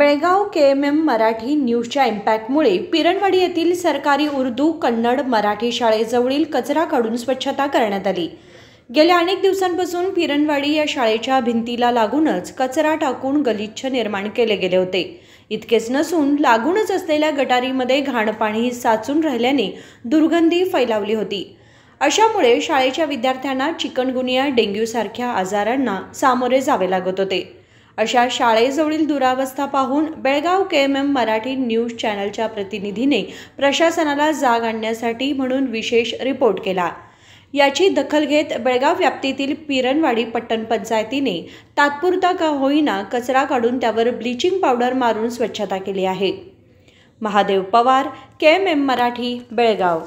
Belgaum KMM Marathi न्यूजच्या इम्पॅक्टमुळे पिरणवाडी येथील सरकारी उर्दू कन्नड मराठी शाळेजवळील कचरा काढून स्वच्छता करण्यात आली। गेल्या अनेक दिवसांपासून पिरणवाडी या शाळेच्या भिंतीला लागूनच कचरा टाकून गलिच्छ निर्माण केले गेले होते। इतकेच नसून लागूनच असलेल्या गटारीमध्ये घाण पाणी साचून राहिल्याने दुर्गंधी फैलावली होती। अशामुळे शाळेच्या विद्यार्थ्यांना चिकनगुनिया, डेंग्यू सारख्या आजारांना सामोरे जावे लागत होते। अशा शाळेजवळील दुरावस्था पाहून बेळगाव KMM मराठी न्यूज चॅनलच्या प्रतिनिधीने प्रशासनाला जाग आणण्यासाठी म्हणून विशेष रिपोर्ट केला। याची दखल घेत बेळगाव व्याप्तीतील पिरणवाडी पट्टण पंचायतीने तात्पुरता का होईना कचरा काढून त्यावर ब्लीचिंग पावडर मारून स्वच्छता केली आहे। महादेव पवार, KMM मराठी, बेळगाव।